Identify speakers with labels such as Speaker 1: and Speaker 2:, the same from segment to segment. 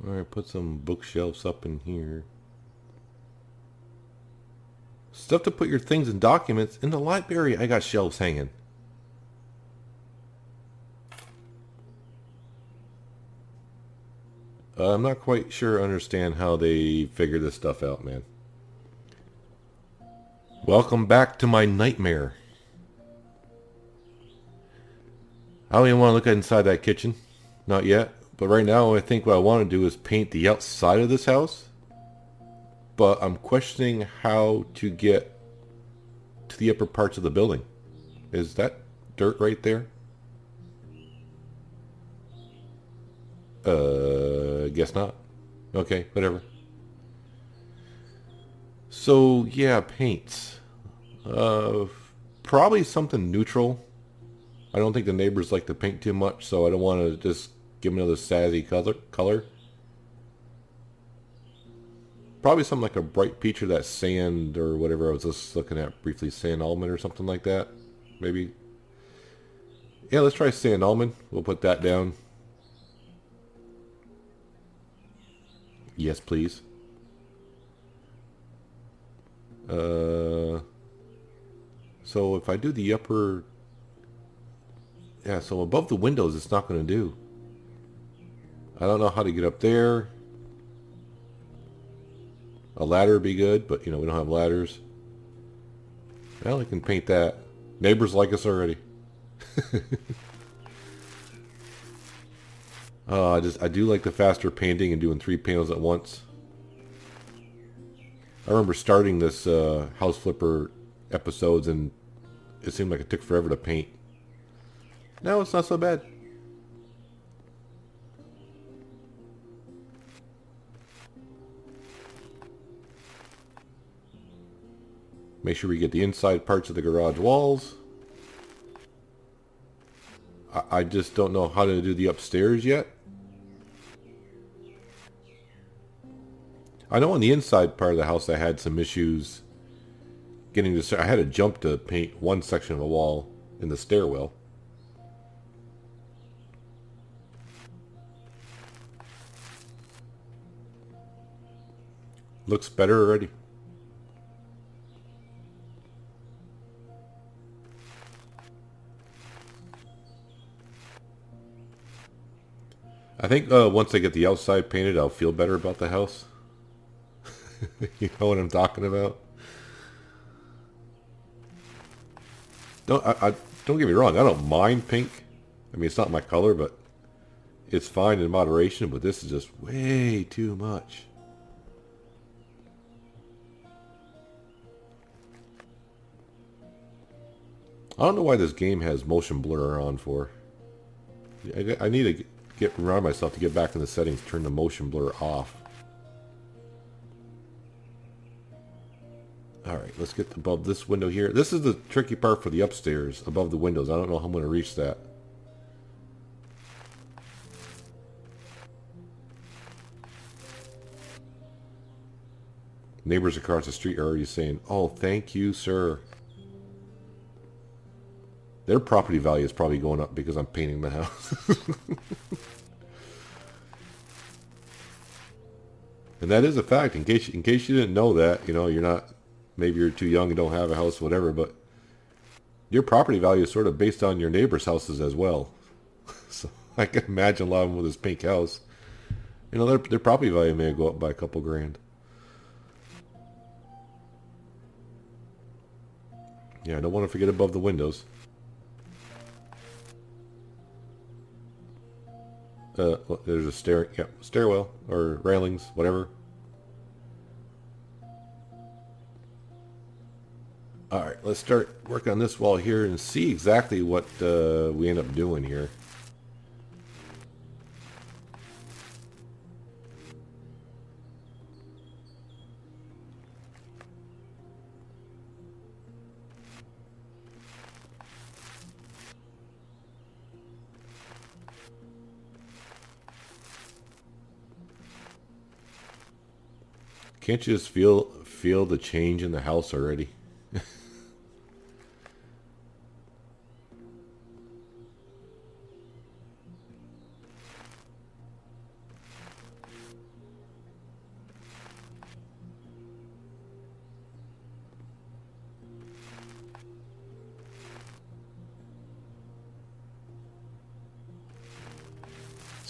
Speaker 1: Alright, put some bookshelves up in here. Stuff to put your things and documents. In the library, I got shelves hanging. I'm not quite sure I understand how they figure this stuff out, man. Welcome back to my nightmare. I don't even want to look inside that kitchen. Not yet. But right now, I think what I want to do is paint the outside of this house. But I'm questioning how to get to the upper parts of the building. Is that dirt right there? Guess not. Okay, whatever. So, yeah, paints. Uh, Probably something neutral. I don't think the neighbors like to paint too much, so I don't want to just give them another sassy color. Probably something like a bright peach or that sand or whatever I was just looking at briefly, sand almond or something like that. Maybe. Yeah, let's try sand almond. We'll put that down. Yes, please. So if I do the upper... Yeah, so above the windows it's not going to do. I don't know how to get up there. A ladder would be good, but, we don't have ladders. Well, we can paint that. Neighbors like us already. I do like the faster painting and doing 3 panels at once. I remember starting this House Flipper episodes and it seemed like it took forever to paint. Now it's not so bad. Make sure we get the inside parts of the garage walls. I just don't know how to do the upstairs yet. I know on the inside part of the house I had some issues getting to... I had to jump to paint one section of the wall in the stairwell. Looks better already. I think once I get the outside painted, I'll feel better about the house. You know what I'm talking about? Don't get me wrong. I don't mind pink. I mean, it's not my color, but it's fine in moderation. But this is just way too much. I don't know why this game has motion blur on for. I need to remind myself to get back in the settings, turn the motion blur off. Alright, let's get above this window here. This is the tricky part for the upstairs, above the windows. I don't know how I'm going to reach that. Neighbors across the street are already saying, "Oh, thank you, sir." Their property value is probably going up because I'm painting the house. And that is a fact. In case you didn't know that, you're not... Maybe you're too young and don't have a house, whatever, but your property value is sort of based on your neighbors' houses as well. So I can imagine a lot of them with this pink house. Their property value may go up by a couple grand. Yeah, I don't want to forget above the windows. There's a stairwell or railings, whatever. Alright, let's start working on this wall here and see exactly what we end up doing here. Can't you just feel the change in the house already?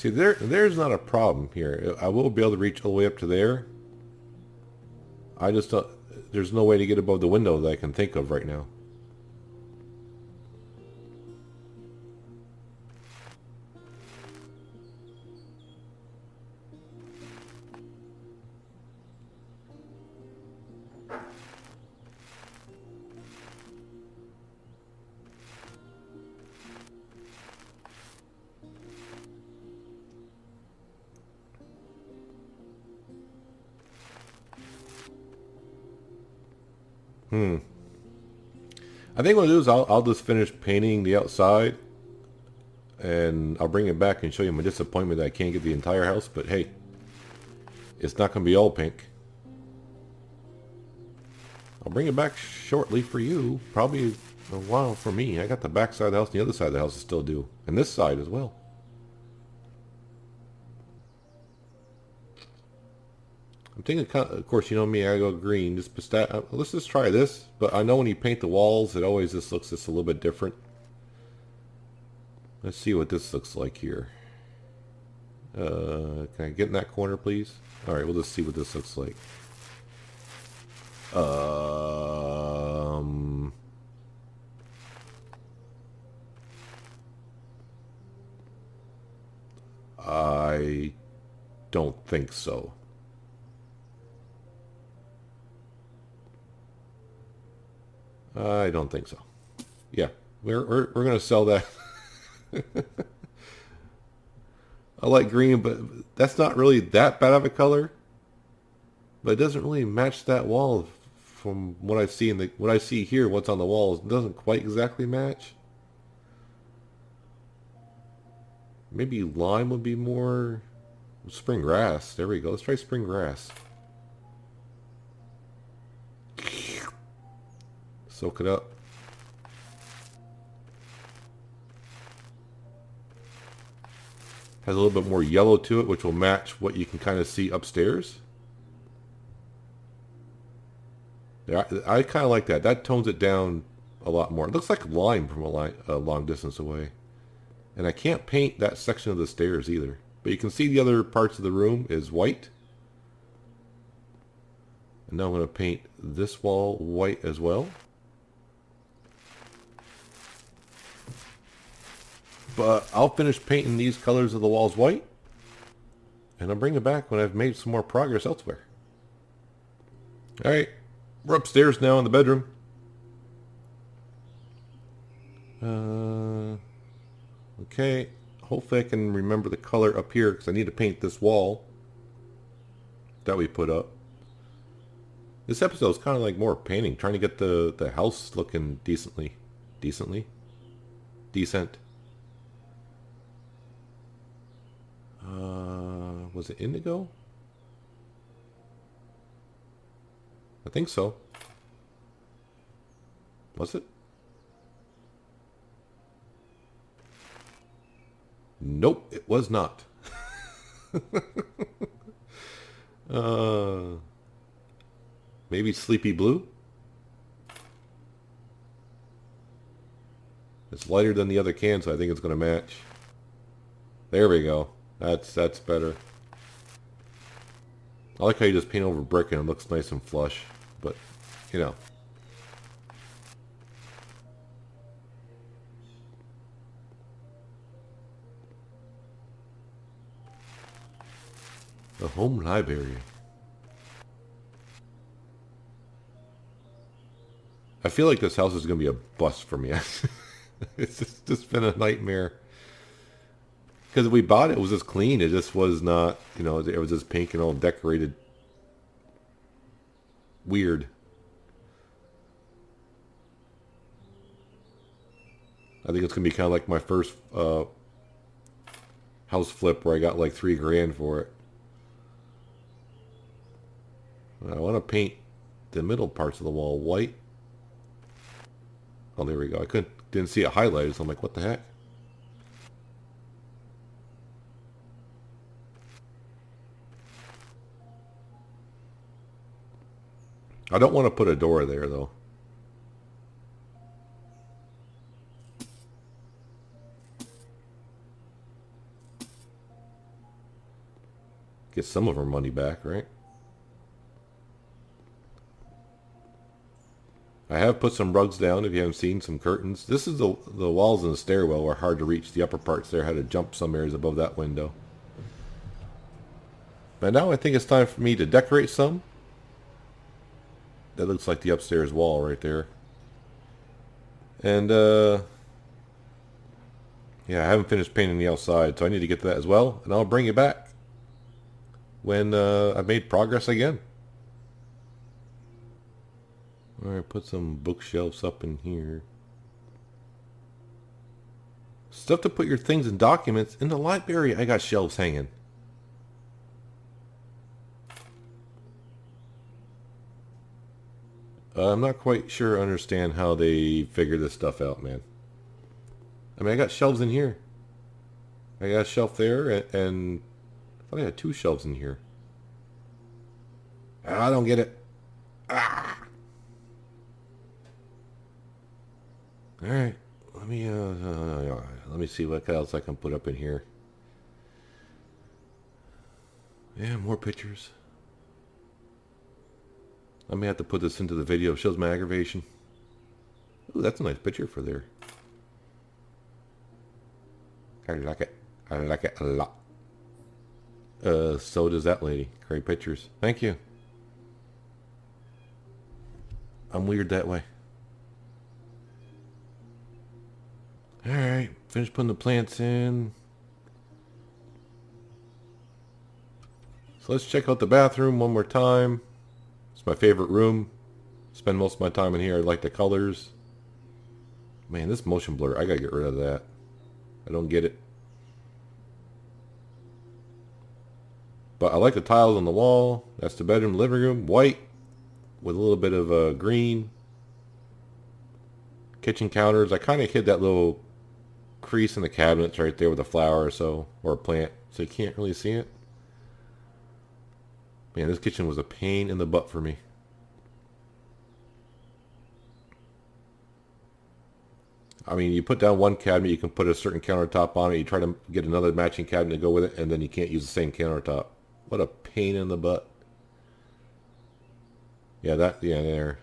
Speaker 1: See, there's not a problem here. I will be able to reach all the way up to there. I just don't, there's no way to get above the window that I can think of right now. I think what I'll do is I'll just finish painting the outside, and I'll bring it back and show you my disappointment that I can't get the entire house. But hey, it's not going to be all pink. I'll bring it back shortly for you. Probably a while for me. I got the back side of the house and the other side of the house is still due. And this side as well. I'm thinking, of course, you know me, I go green. Let's just try this. But I know when you paint the walls, it always just looks just a little bit different. Let's see what this looks like here. Can I get in that corner, please? All right, we'll just see what this looks like. I don't think so. I don't think so. Yeah, we're gonna sell that. I like green, but that's not really that bad of a color. But it doesn't really match that wall from what I see what I see here. What's on the walls doesn't quite exactly match. Maybe lime would be more spring grass. There we go. Let's try spring grass. Soak it up. Has a little bit more yellow to it, which will match what you can kind of see upstairs. Yeah, I kind of like that. That tones it down a lot more. It looks like lime from a long distance away. And I can't paint that section of the stairs either. But you can see the other parts of the room is white. And now I'm going to paint this wall white as well. But I'll finish painting these colors of the walls white. And I'll bring it back when I've made some more progress elsewhere. Alright. We're upstairs now in the bedroom. Okay. Hopefully I can remember the color up here because I need to paint this wall that we put up. This episode is kind of like more painting, trying to get the house looking decent. Was it indigo? I think so. Was it? Nope, it was not. Maybe sleepy blue? It's lighter than the other can, so I think it's going to match. There we go. That's better. I like how you just paint over brick and it looks nice and flush. But, you know. The home library. I feel like this house is going to be a bust for me. It's just been a nightmare. Because we bought it was just clean. It just was not, you know, it was just pink and all decorated. Weird. I think it's going to be kind of like my first house flip where I got like $3 grand for it. I want to paint the middle parts of the wall white. Oh, there we go. Didn't see it highlighted, so I'm like, what the heck? I don't want to put a door there, though. Get some of our money back, right? I have put some rugs down, if you haven't seen, some curtains. This is the walls in the stairwell were hard to reach. The upper parts there had to jump some areas above that window. But now I think it's time for me to decorate some. That looks like the upstairs wall right there. And, yeah, I haven't finished painting the outside, so I need to get to that as well. And I'll bring you back when I've made progress again. Alright, put some bookshelves up in here. Stuff to put your things and documents. In the library, I got shelves hanging. I'm not quite sure I understand how they figure this stuff out, man. I mean, I got shelves in here. I got a shelf there, and I thought I had 2 shelves in here. I don't get it. Ah! Alright, let me see what else I can put up in here. Yeah, more pictures. I may have to put this into the video. It shows my aggravation. Ooh, that's a nice picture for there. I like it. I like it a lot. So does that lady. Great pictures. Thank you. I'm weird that way. Alright, finish putting the plants in. So let's check out the bathroom one more time. It's my favorite room. Spend most of my time in here. I like the colors. Man, this motion blur, I gotta get rid of that. I don't get it. But I like the tiles on the wall. That's the bedroom, living room. White with a little bit of green. Kitchen counters. I kind of hid that little crease in the cabinets right there with a flower or so, or a plant, so you can't really see it. Man, this kitchen was a pain in the butt for me. I mean, you put down one cabinet, you can put a certain countertop on it. You try to get another matching cabinet to go with it, and then you can't use the same countertop. What a pain in the butt. Yeah, there.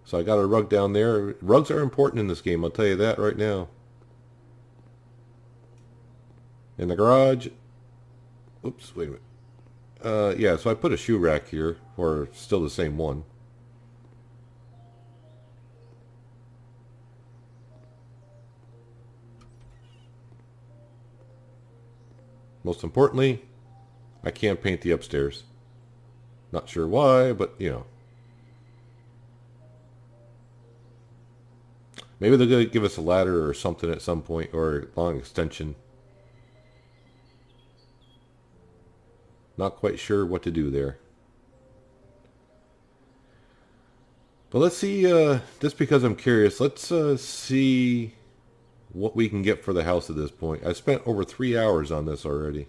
Speaker 1: So I got a rug down there. Rugs are important in this game, I'll tell you that right now. In the garage. Oops, wait a minute. Yeah, so I put a shoe rack here, or still the same one. Most importantly, I can't paint the upstairs. Not sure why, but you know. Maybe they're going to give us a ladder or something at some point, or a long extension. Not quite sure what to do there. But let's see, just because I'm curious, let's see what we can get for the house at this point. I spent over 3 hours on this already.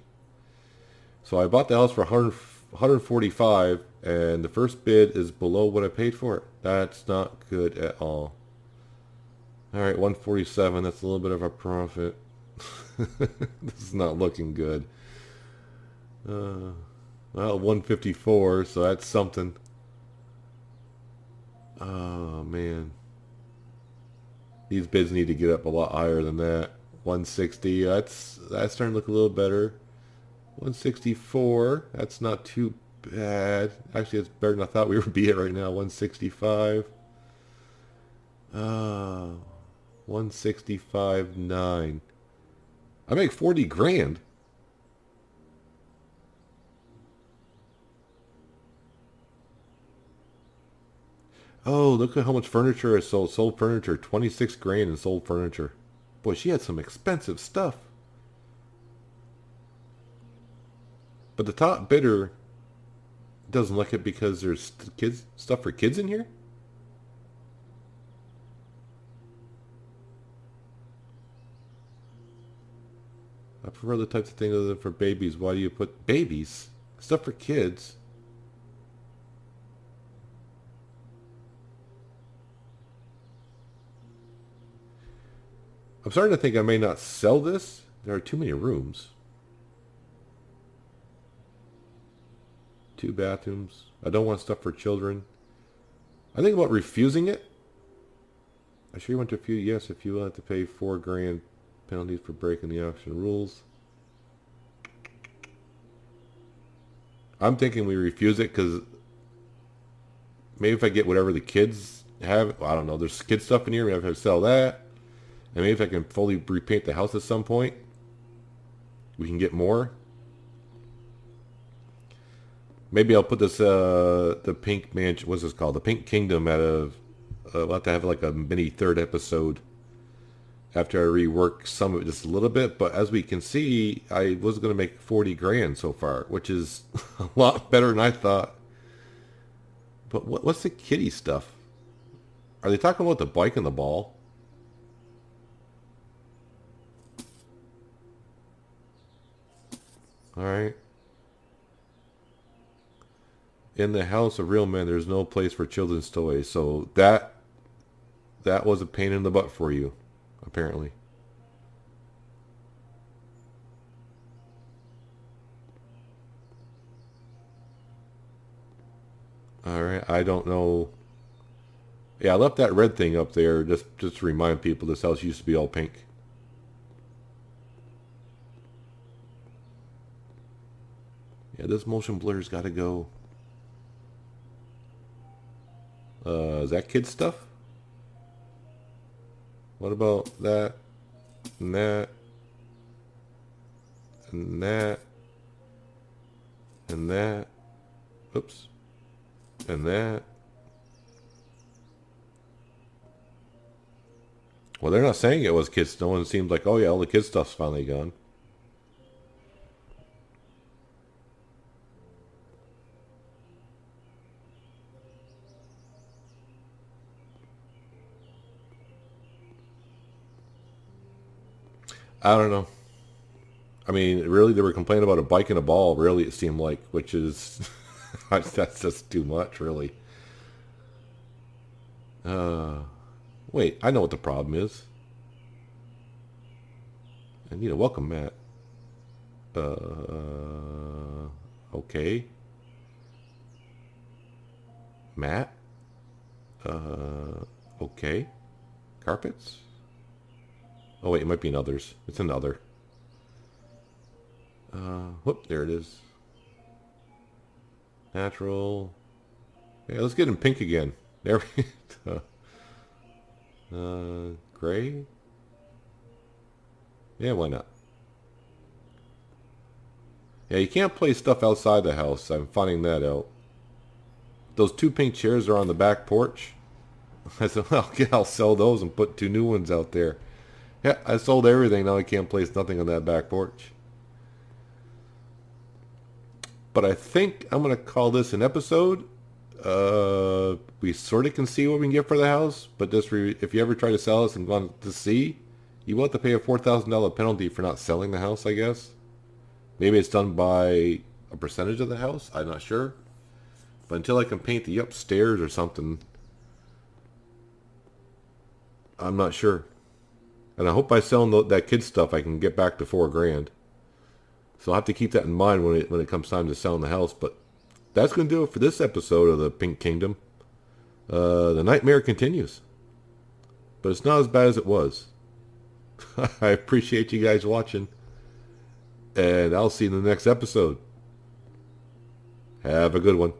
Speaker 1: So I bought the house for 145, and the first bid is below what I paid for it. That's not good at all. Alright, 147, that's a little bit of a profit. This is not looking good. Well, 154, so that's something. Oh, man. These bids need to get up a lot higher than that. 160, that's starting to look a little better. 164, that's not too bad. Actually, it's better than I thought we would be at right now. 165. 165.9. I make 40 grand. Oh, look at how much furniture I sold. Sold furniture, 26 grand in sold furniture. Boy, she had some expensive stuff. But the top bidder doesn't like it because there's stuff for kids in here? I prefer other types of things other than for babies. Why do you put babies? Stuff for kids? I'm starting to think I may not sell this. There are too many rooms. 2 bathrooms. I don't want stuff for children. I think about refusing it. I sure you want to refuse. Yes, if you will have to pay $4,000 penalties for breaking the auction rules. I'm thinking we refuse it because maybe if I get whatever the kids have, I don't know, there's kid stuff in here, maybe I have to sell that. And maybe if I can fully repaint the house at some point, we can get more. Maybe I'll put this, the Pink Mansion, what's this called? The Pink Kingdom out of, we'll have to have like a mini third episode after I rework some of it just a little bit. But as we can see, I was going to make $40,000 so far, which is a lot better than I thought. But what's the kitty stuff? Are they talking about the bike and the ball? All right. In the house of real men, there's no place for children's toys. So that was a pain in the butt for you, apparently. All right. I don't know. Yeah, I left that red thing up there just to remind people this house used to be all pink. Yeah, this motion blur's got to go. Is that kid stuff? What about that, and that, and that, and that, oops, and that? Well, they're not saying it was kids. No one seems like, oh yeah, all the kid stuff's finally gone. I don't know. I mean, really, they were complaining about a bike and a ball, really, it seemed like, which is, that's just too much, really. Uh, Wait, I know what the problem is. I need a welcome mat. Okay. Mat? Okay. Carpets? Oh wait, it might be in others. It's another. Whoop, there it is. Natural. Yeah, let's get in pink again. There we go. Gray? Yeah, why not? Yeah, you can't place stuff outside the house. I'm finding that out. Those 2 pink chairs are on the back porch. I said, well, I'll sell those and put 2 new ones out there. Yeah, I sold everything. Now I can't place nothing on that back porch. But I think I'm going to call this an episode. We sort of can see what we can get for the house. But just if you ever try to sell us and want to see, you will have to pay a $4,000 penalty for not selling the house, I guess. Maybe it's done by a percentage of the house. I'm not sure. But until I can paint the upstairs or something, I'm not sure. And I hope by selling that kid stuff, I can get back to $4,000. So I'll have to keep that in mind when it comes time to selling the house. But that's going to do it for this episode of the Pink Kingdom. The nightmare continues. But it's not as bad as it was. I appreciate you guys watching. And I'll see you in the next episode. Have a good one.